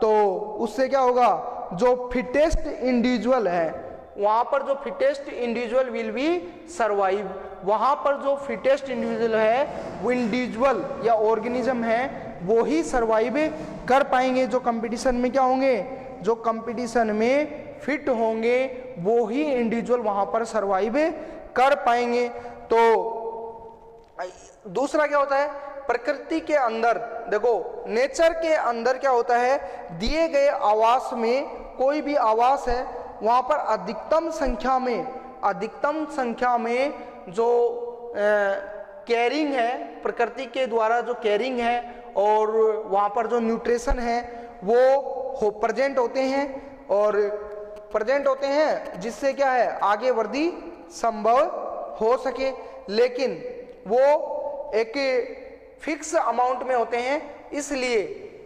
तो उससे क्या होगा, जो फिटेस्ट इंडिविजुअल है, वहाँ पर जो fittest individual will be survive. वहाँ पर जो फिटेस्ट इंडिविजुअल है, वो इंडिविजुअल या ऑर्गेनिज्म है, वो ही सर्वाइव कर पाएंगे। जो कंपटीशन में क्या होंगे, जो कंपटीशन में फिट होंगे वो ही इंडिविजुअल वहां पर सर्वाइव कर पाएंगे। तो दूसरा क्या होता है, प्रकृति के अंदर देखो, नेचर के अंदर क्या होता है, दिए गए आवास में कोई भी आवास है वहां पर अधिकतम संख्या में जो केयरिंग है, प्रकृति के द्वारा जो केयरिंग है और वहां पर जो न्यूट्रिशन है वो प्रेजेंट होते हैं जिससे क्या है, आगे वृद्धि संभव हो सके। लेकिन वो एक फिक्स अमाउंट में होते हैं, इसलिए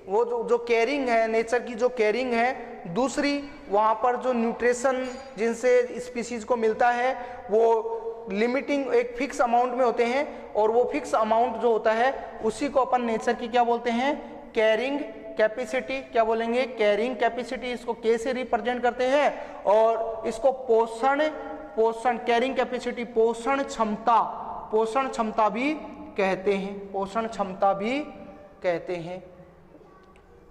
वो जो केयरिंग है, नेचर की जो केयरिंग है, दूसरी वहाँ पर जो न्यूट्रिशन जिनसे स्पीसीज को मिलता है वो लिमिटिंग एक फिक्स अमाउंट में होते हैं, और वो फिक्स अमाउंट जो होता है उसी को अपन नेचर की क्या बोलते हैं, कैरिंग कैपेसिटी। क्या बोलेंगे, कैरिंग कैपेसिटी, इसको के से रिप्रेजेंट करते हैं। और इसको पोषण कैरिंग कैपेसिटी, पोषण क्षमता भी कहते हैं, पोषण क्षमता भी कहते हैं।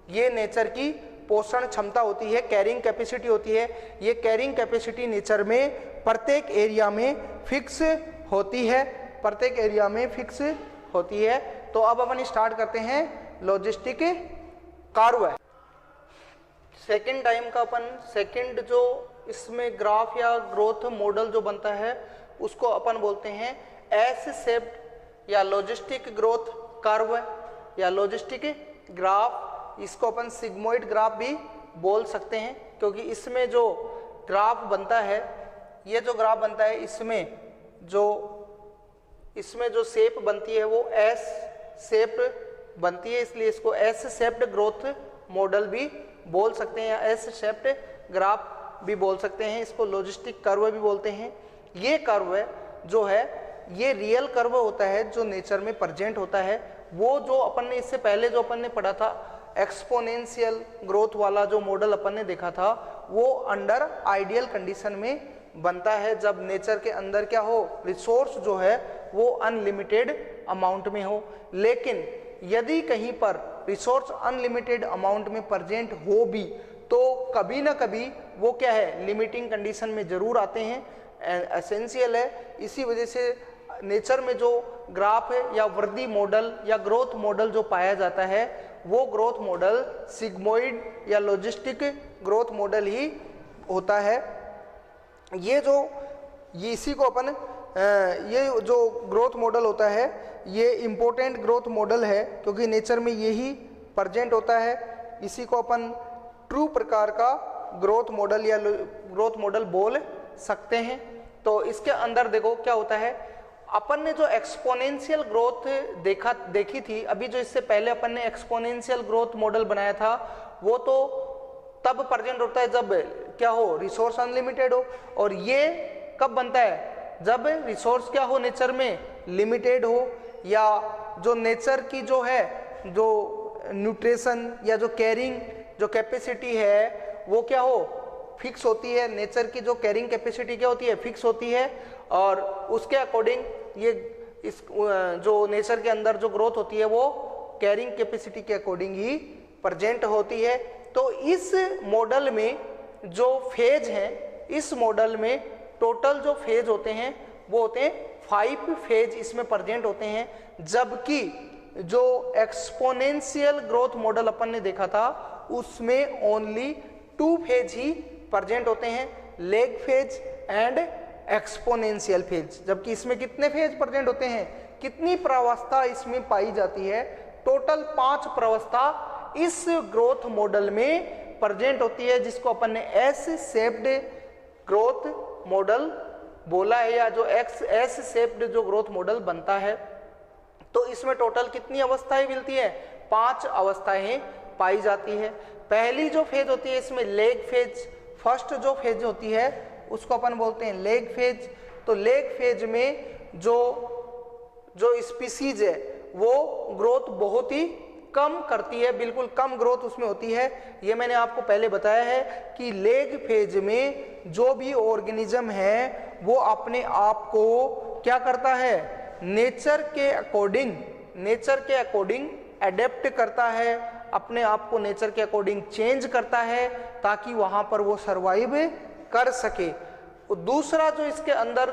ये नेचर की पोषण क्षमता होती है, कैरिंग कैपेसिटी होती है। ये कैरिंग कैपेसिटी नेचर में प्रत्येक एरिया में फिक्स होती है, प्रत्येक एरिया में फिक्स होती है। तो अब अपन स्टार्ट करते हैं लॉजिस्टिक कर्व। सेकंड टाइम का अपन सेकंड जो इसमें ग्राफ या ग्रोथ मॉडल जो बनता है उसको अपन बोलते हैं एस शेप्ड या लॉजिस्टिक ग्रोथ कर्व या लॉजिस्टिक ग्राफ। इसको अपन सिग्मोइड ग्राफ भी बोल सकते हैं, क्योंकि इसमें जो ग्राफ बनता है, ये जो ग्राफ बनता है इसमें जो शेप बनती है वो एस शेप बनती है, इसलिए इसको एस शेप्ड ग्रोथ मॉडल भी बोल सकते हैं या एस शेप्ड ग्राफ भी बोल सकते हैं। इसको लॉजिस्टिक कर्व भी बोलते हैं। ये कर्व जो है ये रियल कर्व होता है जो नेचर में प्रेजेंट होता है। वो जो अपन ने इससे पहले जो अपन ने पढ़ा था एक्सपोनेंशियल ग्रोथ वाला जो मॉडल अपन ने देखा था, वो अंडर आइडियल कंडीशन में बनता है, जब नेचर के अंदर क्या हो, रिसोर्स जो है वो अनलिमिटेड अमाउंट में हो। लेकिन यदि कहीं पर रिसोर्स अनलिमिटेड अमाउंट में प्रेजेंट हो भी तो कभी ना कभी वो क्या है, लिमिटिंग कंडीशन में जरूर आते हैं, एसेंशियल है। इसी वजह से नेचर में जो ग्राफ है या वृद्धि मॉडल या ग्रोथ मॉडल जो पाया जाता है वो ग्रोथ मॉडल सिग्मोइड या लॉजिस्टिक ग्रोथ मॉडल ही होता है। ये इसी को अपन ये जो ग्रोथ मॉडल होता है ये इम्पोर्टेंट ग्रोथ मॉडल है, क्योंकि नेचर में यही प्रेजेंट होता है। इसी को अपन ट्रू प्रकार का ग्रोथ मॉडल या ग्रोथ मॉडल बोल सकते हैं। तो इसके अंदर देखो क्या होता है, अपन ने जो एक्सपोनेंशियल ग्रोथ देखी थी अभी, जो इससे पहले अपन ने एक्सपोनेंशियल ग्रोथ मॉडल बनाया था, वो तो तब प्रेजेंट होता है जब क्या हो, रिसोर्स अनलिमिटेड हो। और ये कब बनता है, जब रिसोर्स क्या हो, नेचर में लिमिटेड हो, या जो नेचर की जो है जो न्यूट्रिशन या जो कैरिंग जो कैपेसिटी है वो क्या हो, फिक्स होती है। नेचर की जो कैरिंग कैपेसिटी क्या होती है, फिक्स होती है, और उसके अकॉर्डिंग ये इस जो नेचर के अंदर जो ग्रोथ होती है वो कैरिंग कैपेसिटी के अकॉर्डिंग ही प्रेजेंट होती है। तो इस मॉडल में जो फेज है, इस मॉडल में टोटल जो फेज होते हैं वो होते हैं 5 फेज इसमें प्रेजेंट होते हैं, जबकि जो एक्सपोनेंशियल ग्रोथ मॉडल अपन ने देखा था उसमें ओनली 2 फेज ही प्रेजेंट होते हैं, lag phase and exponential phase. जबकि इसमें कितने फेज प्रेजेंट होते हैं, कितनी प्रावस्था इसमें पाई जाती है, टोटल 5 प्रावस्था इस ग्रोथ मॉडल में प्रेजेंट होती है, जिसको अपन ने एस शेप्ड ग्रोथ मॉडल बोला है, या जो एस शेप्ड जो ग्रोथ मॉडल बनता है। तो इसमें टोटल कितनी अवस्थाएं मिलती है, 5 अवस्थाएं पाई जाती है। पहली जो फेज होती है इसमें लेग फेज, फर्स्ट जो फेज होती है उसको अपन बोलते हैं लेग फेज। तो लेग फेज में जो स्पीसीज है वो ग्रोथ बहुत ही कम करती है, बिल्कुल कम ग्रोथ उसमें होती है। ये मैंने आपको पहले बताया है कि लेग फेज में जो भी ऑर्गेनिज्म है वो अपने आप को क्या करता है, नेचर के अकॉर्डिंग एडेप्ट करता है, अपने आप को नेचर के अकॉर्डिंग चेंज करता है ताकि वहां पर वो सरवाइव कर सके। दूसरा जो इसके अंदर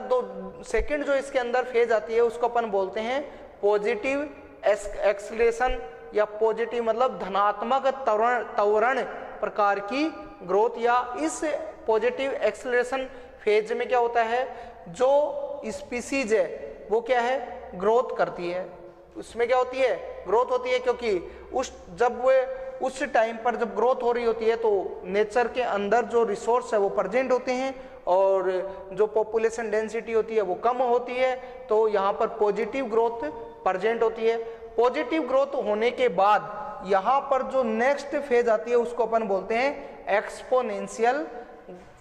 सेकंड जो इसके अंदर फेज आती है उसको अपन बोलते हैं पॉजिटिव एक्सीलरेशन, या पॉजिटिव मतलब धनात्मक त्वरण प्रकार की ग्रोथ। या इस पॉजिटिव एक्सीलरेशन फेज में क्या होता है, जो स्पीसीज है वो क्या है, ग्रोथ करती है। उसमें क्या होती है, ग्रोथ होती है, क्योंकि उस टाइम पर जब ग्रोथ हो रही होती है तो नेचर के अंदर जो रिसोर्स है वो प्रेजेंट होते हैं और जो पॉपुलेशन डेंसिटी होती है वो कम होती है, तो यहाँ पर पॉजिटिव ग्रोथ प्रेजेंट होती है। पॉजिटिव ग्रोथ होने के बाद यहाँ पर जो नेक्स्ट फेज आती है उसको अपन बोलते हैं एक्सपोनेंशियल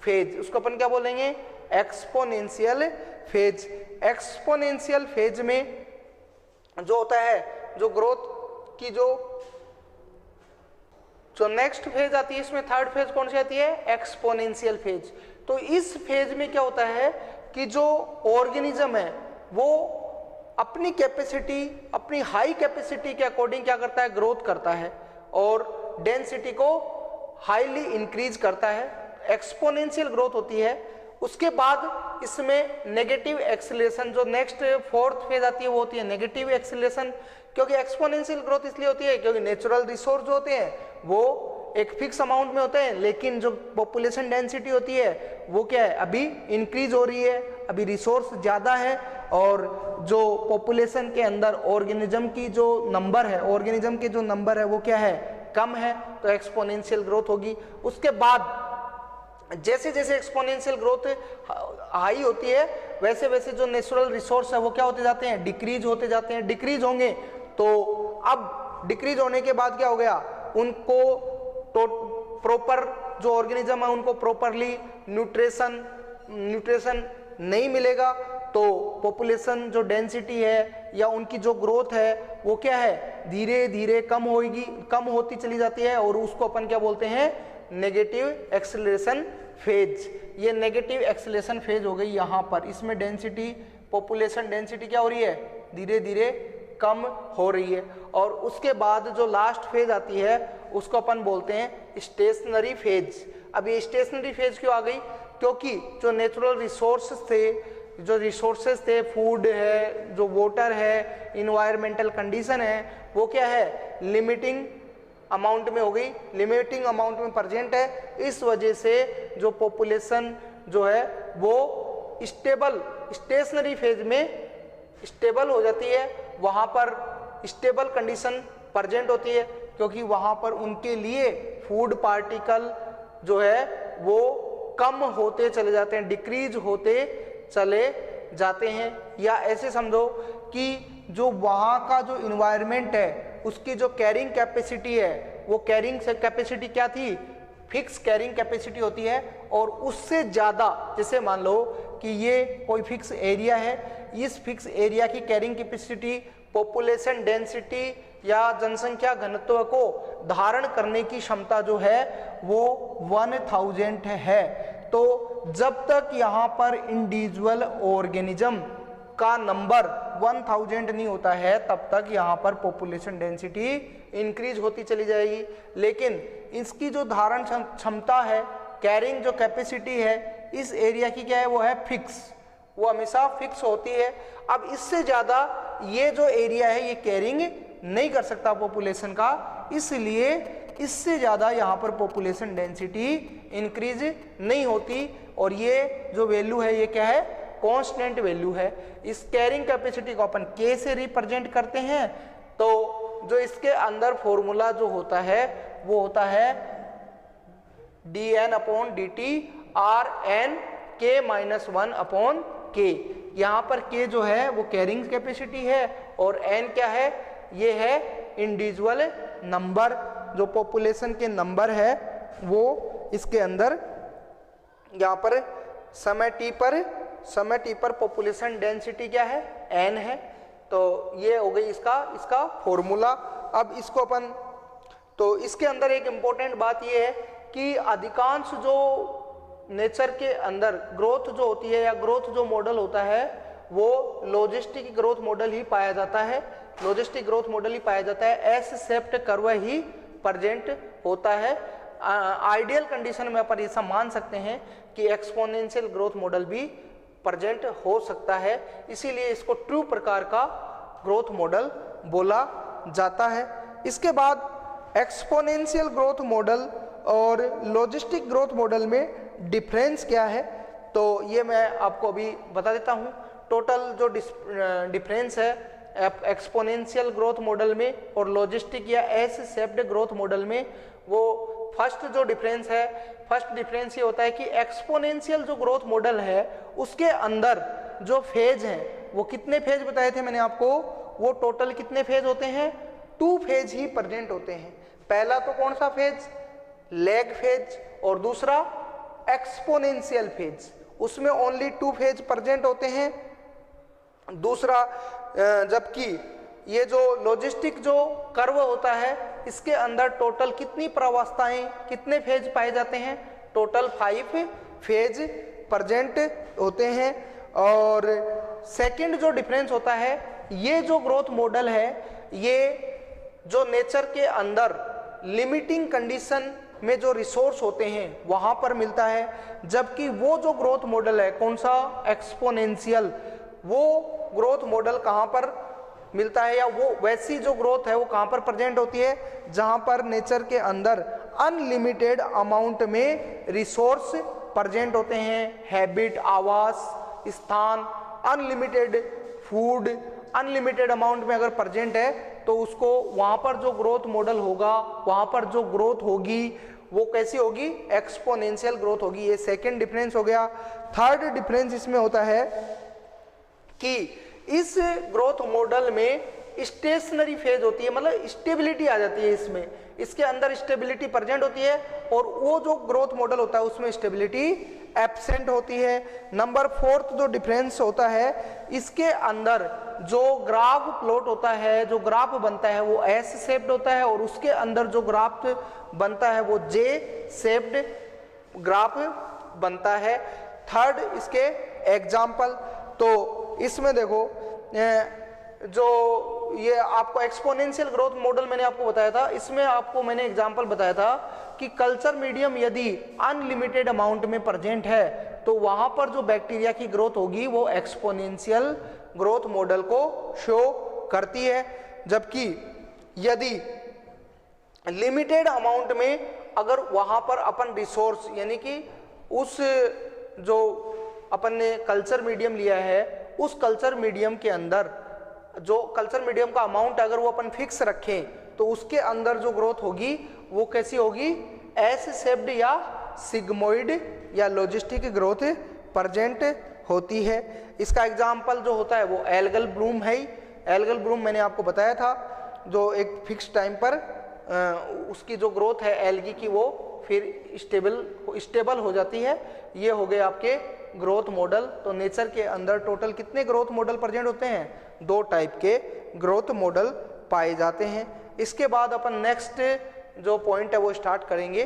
फेज। उसको अपन क्या बोलेंगे, एक्सपोनेंशियल फेज। एक्सपोनेंशियल फेज में जो होता है, जो ग्रोथ की जो नेक्स्ट फेज आती है, इसमें थर्ड फेज कौन सी आती है, एक्सपोनेंशियल फेज। तो इस फेज में क्या होता है कि जो ऑर्गेनिज्म है वो अपनी कैपेसिटी, अपनी हाई कैपेसिटी के अकॉर्डिंग क्या करता है, ग्रोथ करता है और डेंसिटी को हाईली इंक्रीज करता है, एक्सपोनेंशियल ग्रोथ होती है। उसके बाद इसमें नेगेटिव एक्सीलरेशन, जो नेक्स्ट फोर्थ फेज आती है वो होती है नेगेटिव एक्सीलरेशन। क्योंकि एक्सपोनेंशियल ग्रोथ इसलिए होती है क्योंकि नेचुरल रिसोर्स जो होते हैं वो एक फिक्स अमाउंट में होते हैं, लेकिन जो पॉपुलेशन डेंसिटी होती है वो क्या है, अभी इंक्रीज हो रही है, अभी रिसोर्स ज़्यादा है और जो पॉपुलेशन के अंदर ऑर्गेनिज्म की जो नंबर है, ऑर्गेनिज्म के जो नंबर है वो क्या है, कम है, तो एक्सपोनेंशियल ग्रोथ होगी। उसके बाद जैसे जैसे एक्सपोनेंशियल ग्रोथ हाई होती है वैसे वैसे जो नेचुरल रिसोर्स है वो क्या होते जाते हैं, डिक्रीज होते जाते हैं। डिक्रीज होंगे तो अब डिक्रीज होने के बाद क्या हो गया, उनको तो प्रॉपर जो ऑर्गेनिज्म है उनको प्रॉपरली न्यूट्रिशन नहीं मिलेगा, तो पॉपुलेशन जो डेंसिटी है या उनकी जो ग्रोथ है वो क्या है, धीरे धीरे कम होगी, कम होती चली जाती है और उसको अपन क्या बोलते हैं, नेगेटिव एक्सेलरेशन फेज। ये नेगेटिव एक्सेलरेशन फेज हो गई यहाँ पर, इसमें डेंसिटी, पॉपुलेशन डेंसिटी क्या हो रही है, धीरे धीरे कम हो रही है। और उसके बाद जो लास्ट फेज आती है उसको अपन बोलते हैं स्टेशनरी फेज। अब ये स्टेशनरी फेज क्यों आ गई, क्योंकि जो नेचुरल रिसोर्स थे, जो रिसोर्सेज थे, फूड है, जो वाटर है, इन्वायरमेंटल कंडीशन है, वो क्या है, लिमिटिंग अमाउंट में हो गई, लिमिटिंग अमाउंट में प्रेजेंट है। इस वजह से जो पॉपुलेशन जो है वो स्टेबल, स्टेशनरी फेज में स्टेबल हो जाती है, वहाँ पर स्टेबल कंडीशन प्रेजेंट होती है, क्योंकि वहाँ पर उनके लिए फूड पार्टिकल जो है वो कम होते चले जाते हैं, डिक्रीज होते चले जाते हैं। या ऐसे समझो कि जो वहाँ का जो इन्वायरमेंट है उसकी जो कैरिंग कैपेसिटी है वो कैरिंग कैपेसिटी क्या थी, फिक्स कैरिंग कैपेसिटी होती है, और उससे ज़्यादा, जैसे मान लो कि ये कोई फिक्स एरिया है, इस फिक्स एरिया की कैरिंग कैपेसिटी, पॉपुलेशन डेंसिटी या जनसंख्या घनत्व को धारण करने की क्षमता जो है वो 1000 है। तो जब तक यहाँ पर इंडिविजुअल ऑर्गेनिज्म का नंबर 1000 नहीं होता है तब तक यहाँ पर पॉपुलेशन डेंसिटी इंक्रीज होती चली जाएगी। लेकिन इसकी जो धारण क्षमता है, कैरिंग जो कैपेसिटी है इस एरिया की क्या है, वो है फिक्स, वो हमेशा फिक्स होती है। अब इससे ज़्यादा ये जो एरिया है ये कैरिंग नहीं कर सकता पॉपुलेशन का, इसलिए इससे ज़्यादा यहाँ पर पॉपुलेशन डेंसिटी इंक्रीज नहीं होती, और ये जो वैल्यू है ये क्या है, कांस्टेंट वैल्यू है। इस कैरिंग कैपेसिटी को अपन K से रिप्रेजेंट करते हैं, तो जो इसके अंदर फॉर्मूला जो होता है वो होता है dN/dt Rn K-1/K। यहाँ पर K जो है वो कैरिंग कैपेसिटी है और N क्या है, ये है इंडिविजुअल नंबर, जो पॉपुलेशन के नंबर है वो इसके अंदर यहाँ पर समय t पर पॉपुलेशन डेंसिटी क्या है, n है। तो ये हो गई इसका फॉर्मूला। अब इसको अपन, तो इसके अंदर एक इम्पोर्टेंट बात ये है कि अधिकांश जो नेचर के अंदर ग्रोथ जो होती है या ग्रोथ जो मॉडल होता है वो लॉजिस्टिक ग्रोथ मॉडल ही पाया जाता है, लॉजिस्टिक ग्रोथ मॉडल ही पाया जाता है, एस शेप्ड कर्व ही प्रेजेंट होता है। आइडियल कंडीशन में अपन ऐसा मान सकते हैं कि एक्सपोनेंशियल ग्रोथ मॉडल भी प्रेजेंट हो सकता है, इसीलिए इसको ट्रू प्रकार का ग्रोथ मॉडल बोला जाता है। इसके बाद एक्सपोनेंशियल ग्रोथ मॉडल और लॉजिस्टिक ग्रोथ मॉडल में डिफरेंस क्या है, तो ये मैं आपको अभी बता देता हूँ। टोटल जो डिफरेंस है एक्सपोनेंशियल ग्रोथ मॉडल में और लॉजिस्टिक या एस शेप्ड ग्रोथ मॉडल में, वो फर्स्ट जो डिफरेंस है, फर्स्ट डिफरेंस ये होता है कि एक्सपोनेंशियल जो ग्रोथ मॉडल है उसके अंदर जो फेज हैं वो कितने फेज बताए थे मैंने आपको, वो टोटल कितने फेज होते हैं, 2 फेज ही प्रेजेंट होते हैं। पहला तो कौन सा फेज, लैग फेज, और दूसरा एक्सपोनेंशियल फेज, उसमें ओनली 2 फेज प्रेजेंट होते हैं। दूसरा, जबकि ये जो लॉजिस्टिक जो कर्व होता है इसके अंदर टोटल कितनी प्रावस्थाएं, कितने फेज पाए जाते हैं, टोटल 5 फेज प्रेजेंट होते हैं। और सेकंड जो डिफरेंस होता है ये जो ग्रोथ मॉडल है ये जो नेचर के अंदर लिमिटिंग कंडीशन में जो रिसोर्स होते हैं वहां पर मिलता है, जबकि वो जो ग्रोथ मॉडल है कौन सा, एक्सपोनेंशियल, वो ग्रोथ मॉडल कहां पर मिलता है, या वो वैसी जो ग्रोथ है वो कहां पर प्रेजेंट होती है, जहां पर नेचर के अंदर अनलिमिटेड अमाउंट में रिसोर्स प्रेजेंट होते हैं, हैबिट, आवास स्थान, अनलिमिटेड फूड, अनलिमिटेड अमाउंट में अगर प्रेजेंट है तो उसको वहां पर जो ग्रोथ मॉडल होगा, वहां पर जो ग्रोथ होगी वो कैसी होगी, एक्सपोनेंशियल ग्रोथ होगी। ये सेकंड डिफरेंस हो गया। थर्ड डिफरेंस इसमें होता है कि इस ग्रोथ मॉडल में स्टेशनरी फेज होती है, मतलब स्टेबिलिटी आ जाती है इसमें, इसके अंदर स्टेबिलिटी प्रेजेंट होती है, और वो जो ग्रोथ मॉडल होता है उसमें स्टेबिलिटी एब्सेंट होती है। नंबर फोर्थ जो डिफरेंस होता है, इसके अंदर जो ग्राफ प्लॉट होता है, जो ग्राफ बनता है वो एस शेप्ड होता है, और उसके अंदर जो ग्राफ बनता है वो जे शेप्ड ग्राफ बनता है। थर्ड इसके एग्जाम्पल, तो इसमें देखो जो ये आपको एक्सपोनेंशियल ग्रोथ मॉडल मैंने आपको बताया था, इसमें आपको मैंने एग्जांपल बताया था कि कल्चर मीडियम यदि अनलिमिटेड अमाउंट में प्रेजेंट है तो वहां पर जो बैक्टीरिया की ग्रोथ होगी वो एक्सपोनेंशियल ग्रोथ मॉडल को शो करती है, जबकि यदि लिमिटेड अमाउंट में अगर वहां पर अपन रिसोर्स यानी कि उस जो अपन ने कल्चर मीडियम लिया है उस कल्चर मीडियम के अंदर जो कल्चर मीडियम का अमाउंट अगर वो अपन फिक्स रखें तो उसके अंदर जो ग्रोथ होगी वो कैसी होगी, एस शेप्ड या सिग्मोइड या लॉजिस्टिक ग्रोथ प्रेजेंट होती है। इसका एग्जाम्पल जो होता है वो एल्गल ब्लूम है। एल्गल ब्लूम मैंने आपको बताया था, जो एक फिक्स टाइम पर उसकी जो ग्रोथ है एल्गी की वो फिर स्टेबल हो जाती है। ये हो गए आपके ग्रोथ मॉडल। तो नेचर के अंदर टोटल कितने ग्रोथ मॉडल प्रेजेंट होते हैं, 2 टाइप के ग्रोथ मॉडल पाए जाते हैं। इसके बाद अपन नेक्स्ट जो पॉइंट है वो स्टार्ट करेंगे।